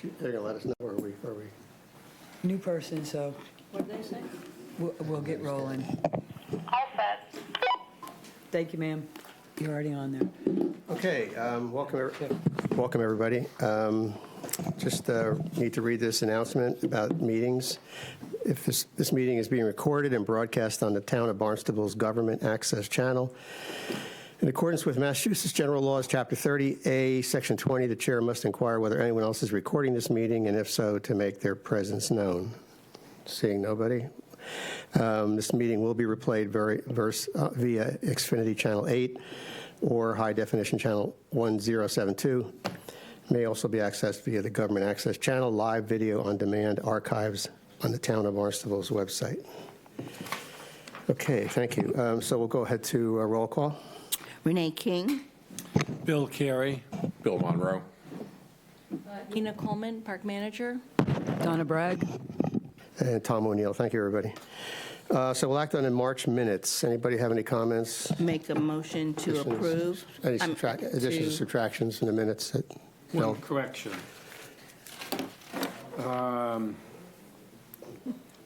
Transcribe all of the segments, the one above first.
They're going to let us know where we. New person, so What did they say? we'll get rolling. All set. Thank you, ma'am. You're already on there. Okay, welcome everybody. Just need to read this announcement about meetings. If this meeting is being recorded and broadcast on the Town of Barnstable's Government Access Channel, in accordance with Massachusetts General Laws, Chapter 30A, Section 20, the chair must inquire whether anyone else is recording this meeting, and if so, to make their presence known. Seeing nobody. This meeting will be replayed via Xfinity Channel 8 or High Definition Channel 1072. May also be accessed via the Government Access Channel, live video on demand archives on the Town of Barnstable's website. Okay, thank you. So we'll go ahead to a roll call. Renee King. Bill Carey. Bill Monroe. Nina Coleman, Park Manager. Donna Bragg. And Tom O'Neill. Thank you, everybody. So we'll act on the March minutes. Anybody have any comments? Make a motion to Additions? approve. Any additions or subtractions in the minutes? That One correction.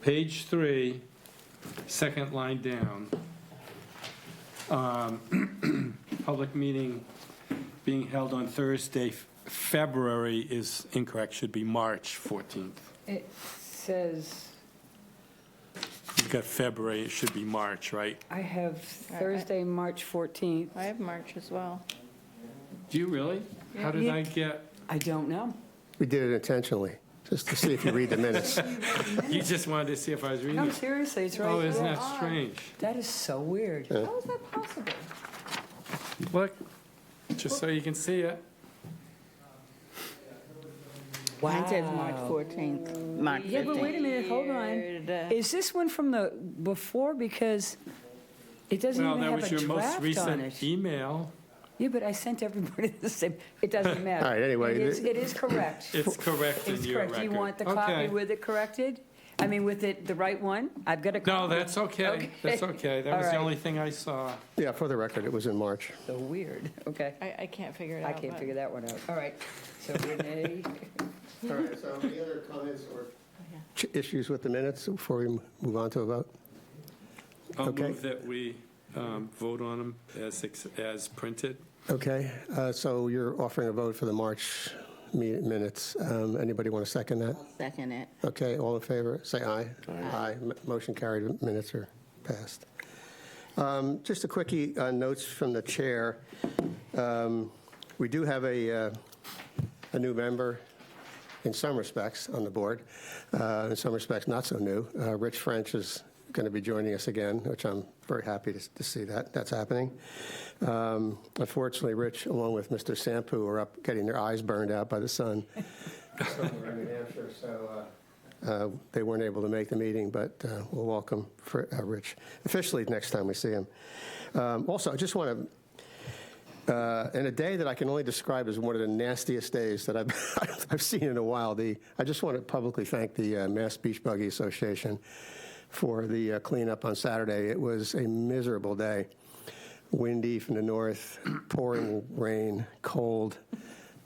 Page 3, second line down. Public meeting being held on Thursday, February is incorrect, should be March 14th. It says, You've got February, it should be March, right? I have Thursday, March 14th. I have March as well. Do you really? How did Yeah. I get, I don't know. we did it intentionally, just to see if you read the minutes. you just wanted to see if I was reading No, it? seriously, it's right Oh, isn't there. that strange? That is so weird. How is that possible? Look, just so you can see it. Mine says March 14th, March 15th. Yeah, but wait a minute, hold on. Weird. Is this one from the before? Because it doesn't Well, even that have was a your most draft on recent it. email. Yeah, but I sent everybody the same. It doesn't matter. All right, anyway, It is correct. It's correct in It's your correct. record. Do you want the copy Okay. with it corrected? I mean, with it, the right one? I've got a copy. No, that's okay. That's okay. That All was the right. only thing I saw. Yeah, for the record, it was in March. So weird. Okay. I can't figure it out. I can't but- figure that one out. All right. So Renee, All right, so any other comments or issues with the minutes before we move on to a vote? I'll Okay. move that we vote on them as printed. Okay, so you're offering a vote for the March minutes. Anybody want to second that? Second it. Okay, all in favor, say aye. Aye. Motion carried, minutes are passed. Just a quickie, notes from the chair. We do have a new member in some respects on the board, in some respects not so new. Rich French is going to be joining us again, which I'm very happy to see that's happening. Unfortunately, Rich, along with Mr. Sampu, are up getting their eyes burned out by the sun somewhere in New Hampshire, so they weren't able to make the meeting, but we'll welcome Rich officially next time we see him. Also, I just want to, in a day that I can only describe as one of the nastiest days that I've seen in a while, I just want to publicly thank the Mass Beach Buggy Association for the cleanup on Saturday. It was a miserable day. Windy from the north, pouring rain, cold.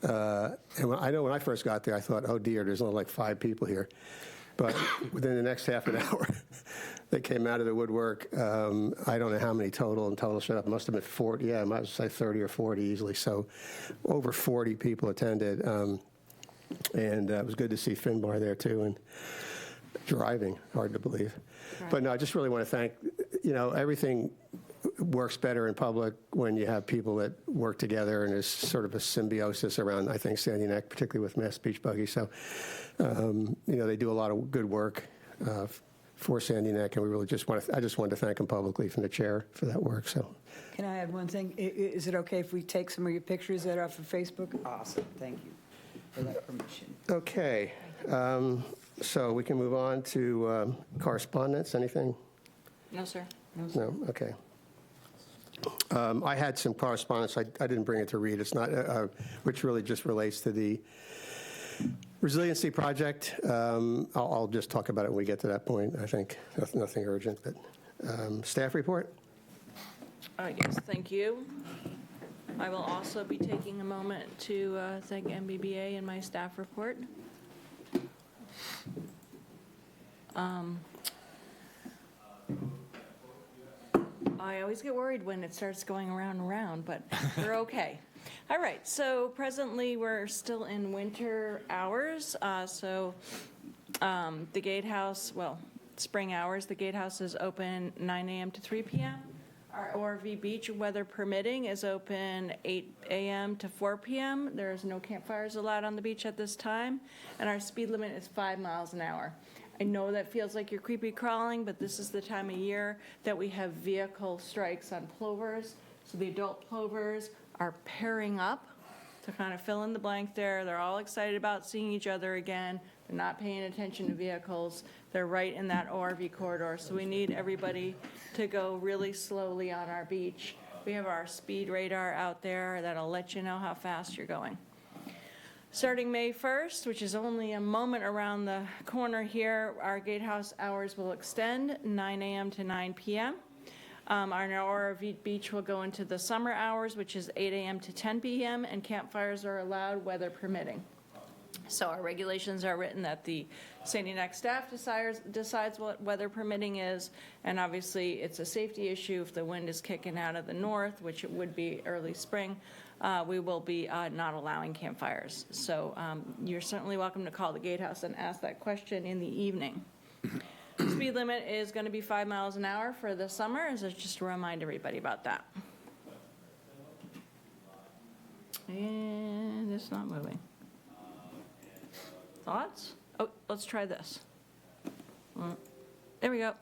And I know when I first got there, I thought, oh dear, there's only like 5 people here. But within the next half an hour, they came out of the woodwork. I don't know how many total showed up. It must have been 40. Yeah, I might say 30 or 40 easily. So over 40 people attended. And it was good to see Finbar there too. And driving, hard to believe. Right. But no, I just really want to thank, everything works better in public when you have people that work together, and there's sort of a symbiosis around, I think, Sandy Neck, particularly with Mass Beach Buggy. So, they do a lot of good work for Sandy Neck, and we really I just wanted to thank them publicly from the chair for that work. So, can I add one thing? Is it okay if we take some of your pictures that are off of Facebook? Awesome. Thank you for that permission. Okay. So we can move on to correspondence. Anything? No, sir. No? Okay. I had some correspondence. I didn't bring it to read. It's not, which really just relates to the resiliency project. I'll just talk about it when we get to that point. I think nothing urgent, but staff report. Yes, thank you. I will also be taking a moment to thank MBBA and my staff report. I always get worried when it starts going around and around, but we're okay. All right, so presently, we're still in winter hours, the gatehouse, well, spring hours, the gatehouse is open 9 a.m. to 3 p.m. Our ORV beach, weather permitting, is open 8 a.m. to 4 p.m. There's no campfires allowed on the beach at this time, and our speed limit is 5 miles an hour. I know that feels like you're creepy crawling, but this is the time of year that we have vehicle strikes on plovers. So the adult plovers are pairing up to kind of fill in the blank there. They're all excited about seeing each other again. They're not paying attention to vehicles. They're right in that ORV corridor. So we need everybody to go really slowly on our beach. We have our speed radar out there that'll let you know how fast you're going. Starting May 1st, which is only a moment around the corner here, our gatehouse hours will extend 9 a.m. to 9 p.m. Our ORV beach will go into the summer hours, which is 8 a.m. to 10 p.m., and campfires are allowed, weather permitting. So our regulations are written that the Sandy Neck staff decides what weather permitting is, and obviously it's a safety issue if the wind is kicking out of the north, which it would be early spring. We will be not allowing campfires. So you're certainly welcome to call the gatehouse and ask that question in the evening. Speed limit is going to be 5 miles an hour for the summer, so just to remind everybody about that. And it's not moving. Thoughts? Oh, let's try this. There we go.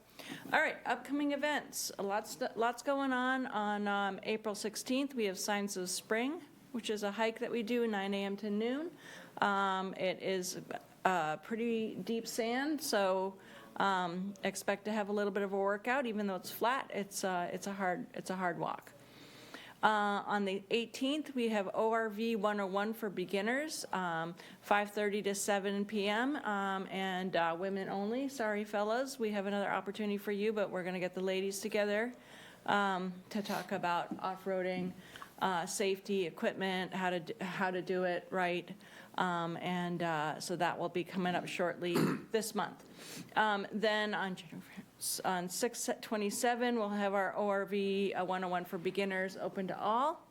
All right, upcoming events. Lots going on April 16th, we have Signs of Spring, which is a hike that we do 9 a.m. to noon. It is pretty deep sand, so expect to have a little bit of a workout. Even though it's flat, it's a hard walk. On the 18th, we have ORV 101 for beginners, 5:30 to 7 p.m., and women only. Sorry, fellas, we have another opportunity for you, but we're going to get the ladies together to talk about off-roading, safety, equipment, how to do it right, and so that will be coming up shortly this month. Then on 6/27, we'll have our ORV 101 for beginners open to all.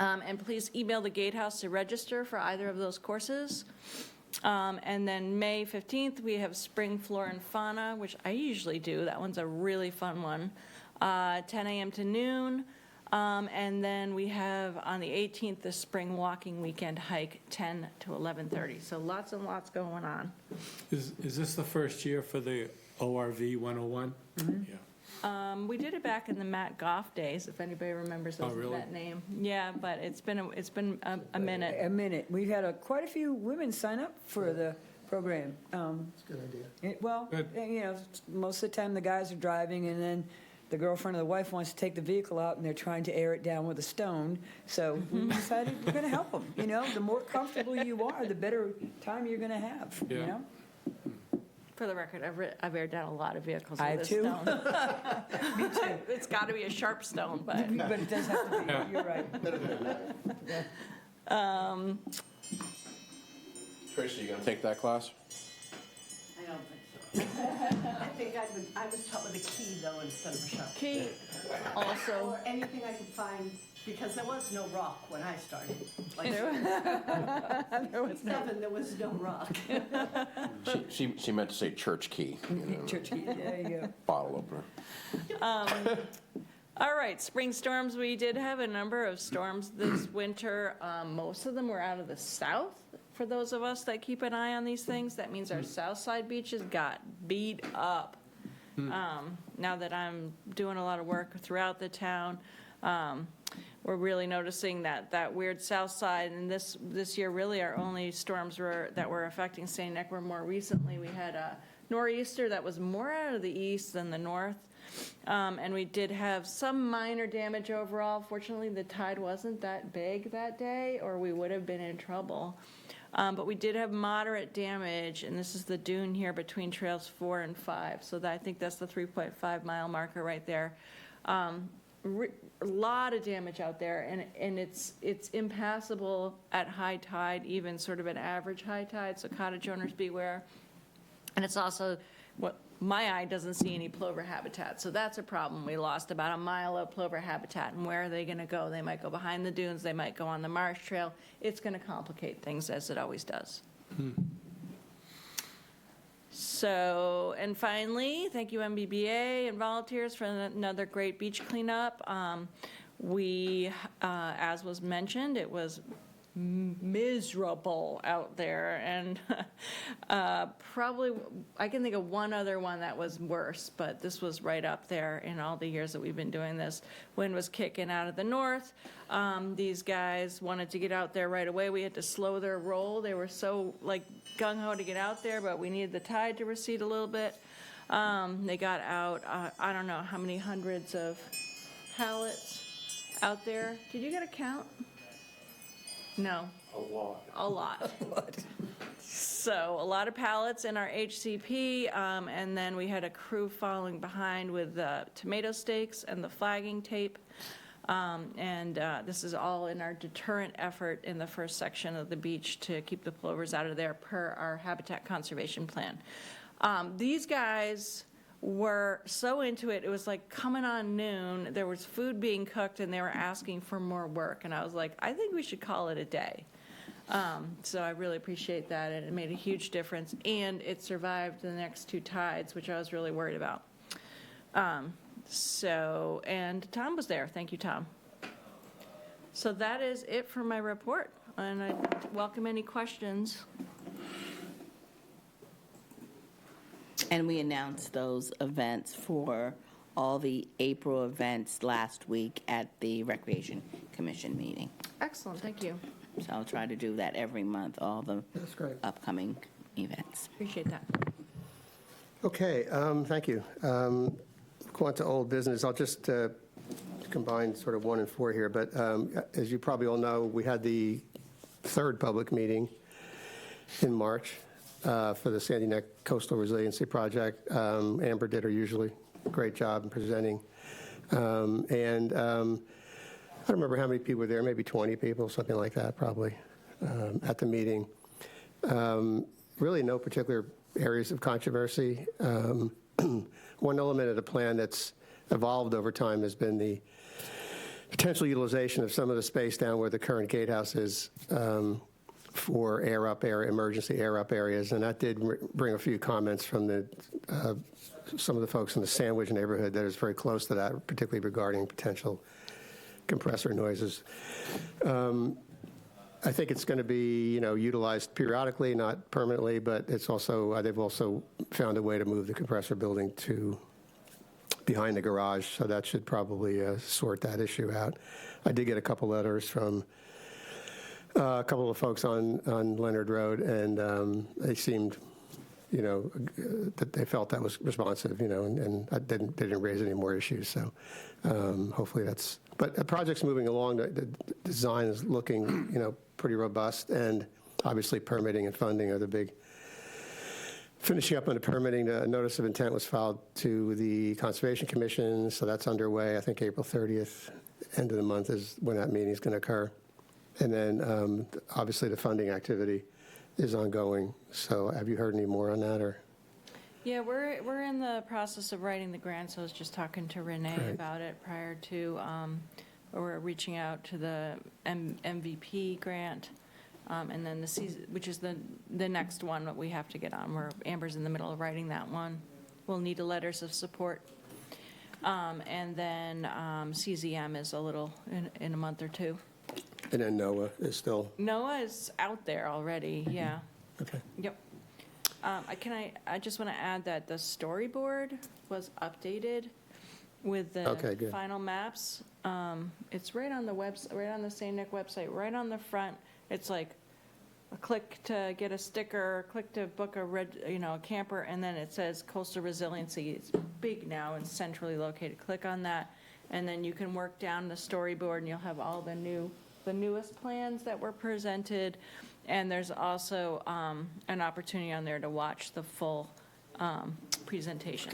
And please email the gatehouse to register for either of those courses. And then May 15th, we have Spring Flora and Fauna, which I usually do. That one's a really fun one. 10 a.m. to noon. And then we have on the 18th, the Spring Walking Weekend Hike, 10 to 11:30. So lots and lots going on. Is this the first year for the ORV 101? Mm-hmm. Yeah. We did it back in the Matt Goff days, if anybody remembers really? that name. Yeah, but it's been a minute. A minute. We've had quite a few women sign up for the program. It's a good idea. Well, Good. you know, most of the time the guys are driving, and then the girlfriend or the wife wants to take the vehicle out, and they're trying to air it down with a stone. So we decided we're going to help them. You know, the more comfortable you are, the better time you're going to have. Yeah. You know. For the record, I've aired down a lot of vehicles I with too. a stone. Me too. It's got to be a sharp stone, but. But it does have to be. Yeah. You're right. Tracy, you gonna take that class? I don't think so. I think I was taught with a key though instead of a sharp. Key also. Or anything I could find, because there was no rock when I started. Like, There was no. 7, there was no rock. She meant to say church key, Church, there you go. bottle opener. All right, spring storms. We did have a number of storms this winter. Most of them were out of the south. For those of us that keep an eye on these things, that means our south side beaches got beat up. Now that I'm doing a lot of work throughout the town, we're really noticing that weird south side. And this year, really, our only storms that were affecting St. Nick were more recently. We had a nor'easter that was more out of the east than the north. And we did have some minor damage overall. Fortunately, the tide wasn't that big that day, or we would have been in trouble. But we did have moderate damage, and this is the dune here between trails 4 and 5. So I think that's the 3.5 mile marker right there. A lot of damage out there, and it's impassable at high tide, even sort of an average high tide. So cottage owners beware. And it's also, what my eye doesn't see any plover habitat, so that's a problem. We lost about a mile of plover habitat, and where are they going to go? They might go behind the dunes, they might go on the marsh trail. It's going to complicate things, as it always does. So, and finally, thank you MBBA and volunteers for another great beach cleanup. As was mentioned, it was miserable out there, and probably I can think of one other one that was worse, but this was right up there in all the years that we've been doing this. Wind was kicking out of the north. These guys wanted to get out there right away. We had to slow their roll. They were so like gung-ho to get out there, but we needed the tide to recede a little bit. They got out, I don't know how many hundreds of pallets out there. Did you get a count? No. A lot. So a lot of pallets in our HCP, and then we had a crew following behind with the tomato stakes and the flagging tape. This is all in our deterrent effort in the first section of the beach to keep the plovers out of there per our habitat conservation plan. These guys were so into it, it was like coming on noon, there was food being cooked, and they were asking for more work. And I was like, I think we should call it a day. So I really appreciate that, and it made a huge difference. And it survived the next two tides, which I was really worried about. And Tom was there. Thank you, Tom. So that is it for my report, and I welcome any questions. And we announced those events for all the April events last week at the Recreation Commission meeting. Excellent, thank you. So I'll try to do that every month, all the That's great. upcoming events. Appreciate that. Okay, thank you. Go on to old business. I'll just combine sort of 1 and 4 here, but as you probably all know, we had the third public meeting in March for the Sandy Neck Coastal Resiliency Project. Amber did her usually great job in presenting. I don't remember how many people were there, maybe 20 people, something like that, probably, at the meeting. Really no particular areas of controversy. One element of the plan that's evolved over time has been the potential utilization of some of the space down where the current gatehouse is for emergency air-up areas, and that did bring a few comments from some of the folks in the Sandwich neighborhood that is very close to that, particularly regarding potential compressor noises. I think it's going to be, utilized periodically, not permanently, but it's also, they've also found a way to move the compressor building to behind the garage, so that should probably sort that issue out. I did get a couple letters from a couple of folks on Leonard Road, and they seemed, that they felt that was responsive, and they didn't raise any more issues. So hopefully but the project's moving along. The design is looking, pretty robust, and obviously permitting and funding are the big. Finishing up on the permitting, a notice of intent was filed to the Conservation Commission, so that's underway. I think April 30th, end of the month, is when that meeting is going to occur. And then, obviously, the funding activity is ongoing. So have you heard any more on that, or? Yeah, we're in the process of writing the grant, so I was just talking to Renee Great. about it prior to, we're reaching out to the MVP grant, and then the season, which is the next one that we have to get on. Amber's in the middle of writing that one. We'll need a letters of support. And then CZM is a little, in a month or two. And then NOAA is still, NOAA is out there already, yeah. okay. Yep. I just want to add that the storyboard was updated with Okay, the good. final maps. It's right on the right on the St. Nick website, right on the front. It's like a click to get a sticker, click to book a camper, and then it says coastal resiliency. It's big now and centrally located. Click on that, and then you can work down the storyboard, and you'll have all the newest plans that were presented. And there's also an opportunity on there to watch the full presentation.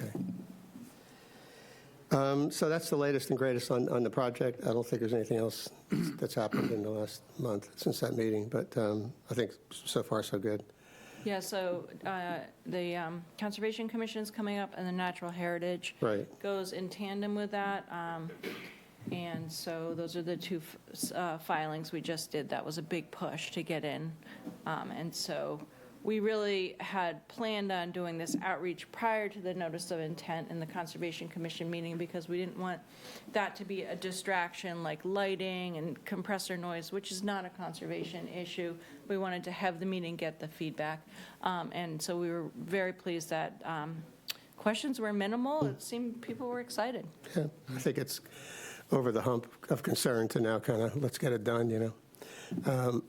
Okay. So that's the latest and greatest on the project. I don't think there's anything else that's happened in the last month since that meeting, but I think so far so good. Yeah, so the Conservation Commission's coming up, and the Natural Heritage Right. goes in tandem with that. And so those are the two filings we just did. That was a big push to get in. And so we really had planned on doing this outreach prior to the notice of intent in the Conservation Commission meeting, because we didn't want that to be a distraction like lighting and compressor noise, which is not a conservation issue. We wanted to have the meeting get the feedback. And so we were very pleased that questions were minimal. It seemed people were excited. Yeah, I think it's over the hump of concern to now kind of, let's get it done, you know.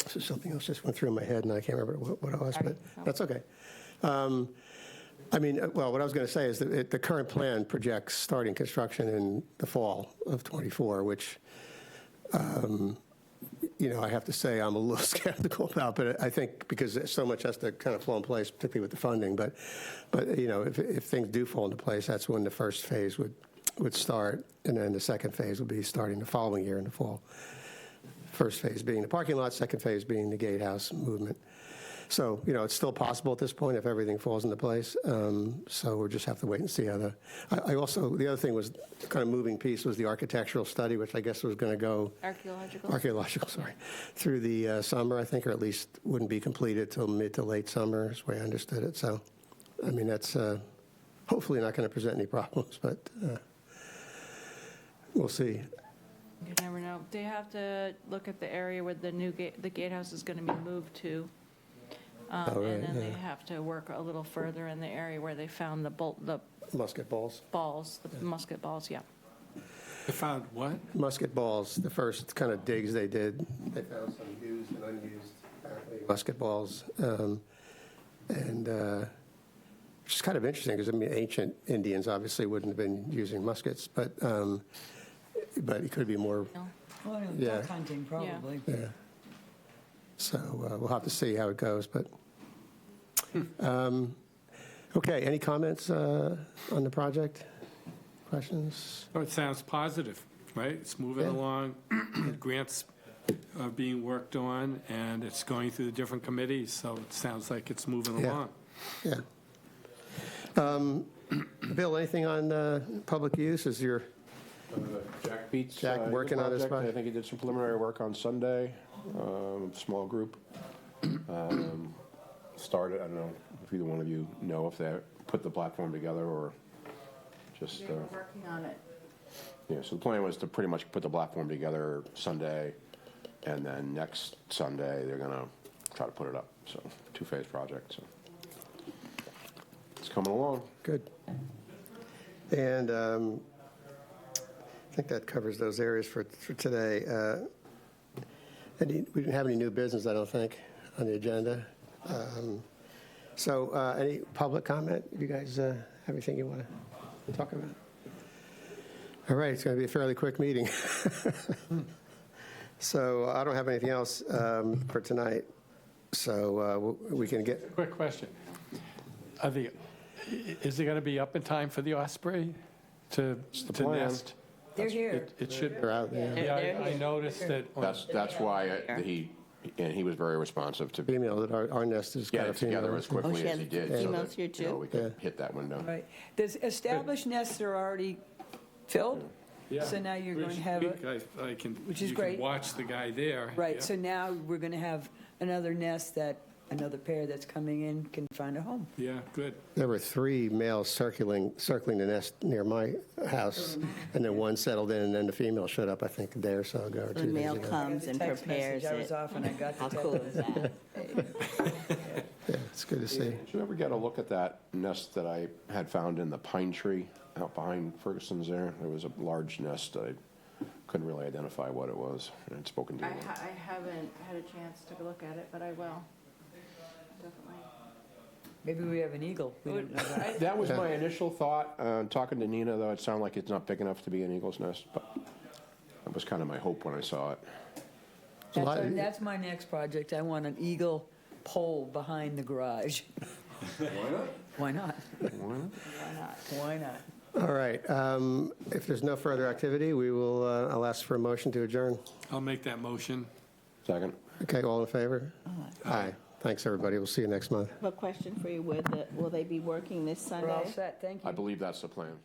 So something else just went through my head, and I can't remember what it was, but that's okay. I mean, well, what I was going to say is that the current plan projects starting construction in the fall of '24, which, you know, I have to say I'm a little skeptical about, but I think because so much has to kind of fall in place, particularly with the funding. But you know, if things do fall into place, that's when the first phase would start, and then the second phase would be starting the following year in the fall. First phase being the parking lot, second phase being the gatehouse movement. So, you know, it's still possible at this point if everything falls into place. So we'll just have to wait and see how I also, the other thing was kind of moving piece was the architectural study, which I guess was going to go. Archaeological, sorry. Through the summer, I think, or at least wouldn't be completed till mid to late summer is the way I understood it. So, I mean, that's hopefully not going to present any problems, but we'll see. You never know. They have to look at the area where the new the gatehouse is going to be moved to. Right, and then they yeah. have to work a little further in the area where they found the Musket balls. balls, the musket balls, yeah. They found what? Musket balls, the first kind of digs they did, they found some used and unused, apparently, musket balls. Which is kind of interesting because, I mean, ancient Indians obviously wouldn't have been using muskets, but it could be more, No. Well, Yeah. duck hunting, probably. yeah. So we'll have to see how it goes, but. Okay, any comments on the project? Questions? Oh, it sounds positive, right? It's moving Yeah. along, grants are being worked on, and it's going through the different committees, so it sounds like it's moving Yeah. along. Yeah. Bill, anything on public use? Is your, Jack Beats. Jack working on this project. project? I think he did some preliminary work on Sunday, small group. Started, I don't know if either one of you know if they put the platform together or just, Working on it. yeah, so the plan was to pretty much put the platform together Sunday, and then next Sunday, they're gonna try to put it up, so two-phase project, so. It's coming along. good. And I think that covers those areas for today. We didn't have any new business, I don't think, on the agenda. So any public comment? You guys have anything you want to talk about? All right, it's going to be a fairly quick meeting. So I don't have anything else for tonight. So we can get, Quick question. Is it going to be up in time for the osprey to plan. nest? They're here. It should. they're out, yeah. Yeah, I noticed that. That's why he was very responsive to Female, that our nest is get kind it of female. together as Oh, quickly she as he has did. so females that, here, you know, too? we could Yeah. hit that window. Right. The established nests are already filled, Yeah. so now you're going to have, Which is you great. can watch the guy there. right, Yeah. so now we're going to have another nest that another pair that's coming in can find a home. Yeah, good. There were 3 males circling the nest near my house, and then one settled in, and then the female showed up, I think, a day or so ago, or 2 The days male ago. comes and Text prepares message, I was it. off and I got How the cool text. is that? Yeah, it's good to see. Did you ever get a look at that nest that I had found in the pine tree out behind Ferguson's there? There was a large nest. I couldn't really identify what it was. I had spoken to I him. haven't had a chance to look at it, but I will. Definitely. Maybe we have an eagle. We don't know that. That was my initial thought. Talking to Nina, though, it sounded like it's not big enough to be an eagle's nest, but that was kind of my hope when I saw it. That's my next project. I want an eagle pole behind the garage. Why not? Why not? All right, if there's no further activity, I'll ask for a motion to adjourn. I'll make that motion. Second. Okay, all in favor? Aye. Thanks, everybody. We'll see you next month. I have a question for you. Will they be working this Sunday? We're all set, thank you. I believe that's the plan.